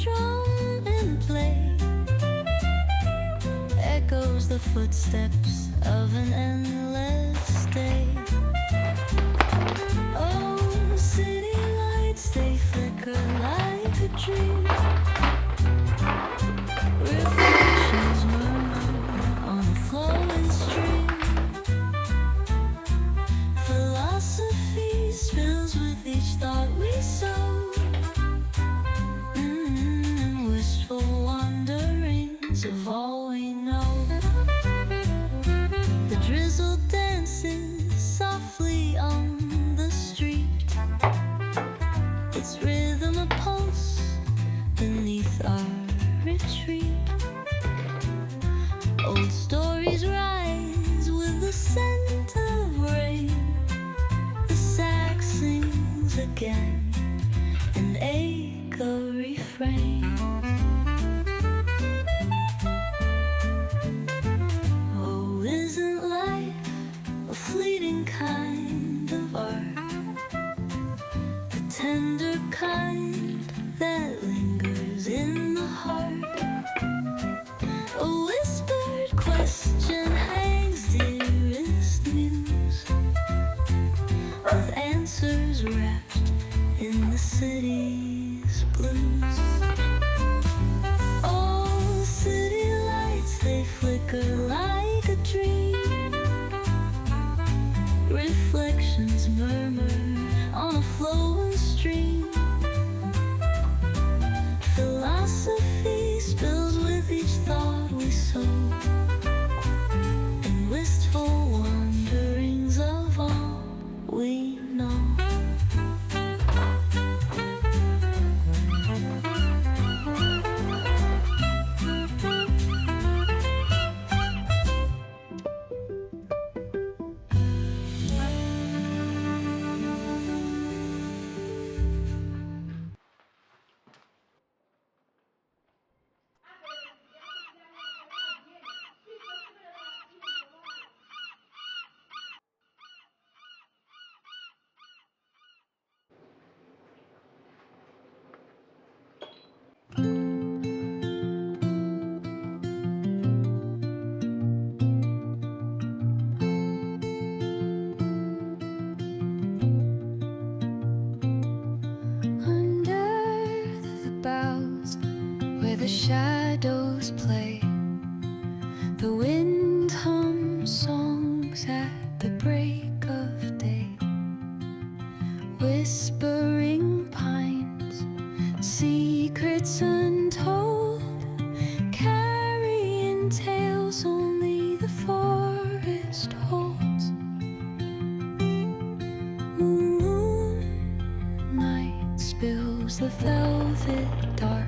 drum and play. Echoes the footsteps of an endless day. Oh, city lights, they flicker like a dream. Reflections murmur on a flowing stream. Philosophy spills with each thought we sow. And wistful wanderings of all we know. The drizzle dances softly on the street. Its rhythm a pulse beneath our retreat. Old stories rise with the scent of rain. The sax sings again, an echo refrain. Oh, isn't life a fleeting kind of art? The tender kind that lingers in the heart. A whispered question hangs dearest muse, with answers wrapped in the city's blues. Oh, city lights, they flicker like a dream. Reflections murmur on a flowing stream. Philosophy spills with each thought we sow. And wistful wanderings of all we know. The shadows play, the wind hums songs at the break of day. Whispering pines, secrets untold, carrying tales only the forest holds. Moonlight spills the velvet dark,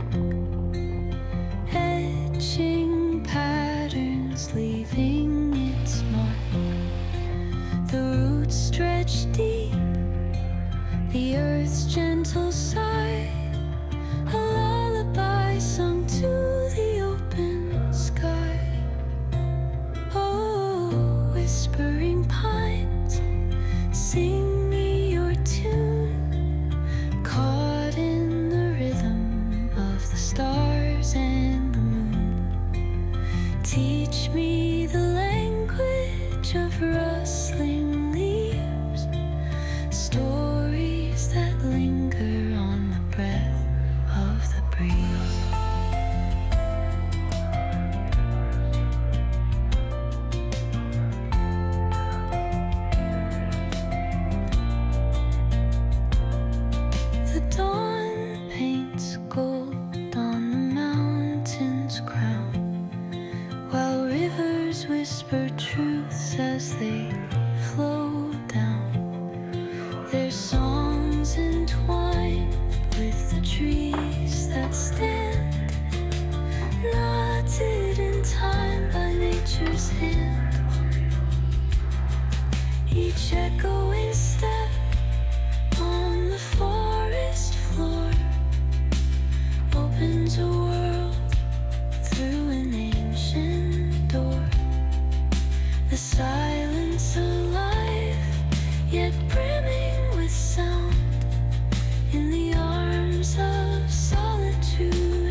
patterns leaving its mark. The roots stretch deep, the earth's gentle sigh, a lullaby sung to the open sky. Oh, whispering pines, sing me your tune, caught in the rhythm of the stars and the moon. Teach me the language of rustling leaves, stories that linger on the breath of the breeze. The dawn paints gold on the mountain's crown, while rivers whisper truths as they flow down. Their songs entwined with the trees that stand, knotted in time by nature's hand. Each echoing step on the forest floor opens a world through an ancient door. The silence alive, yet brimming with sound, in the arms of solitude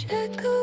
echo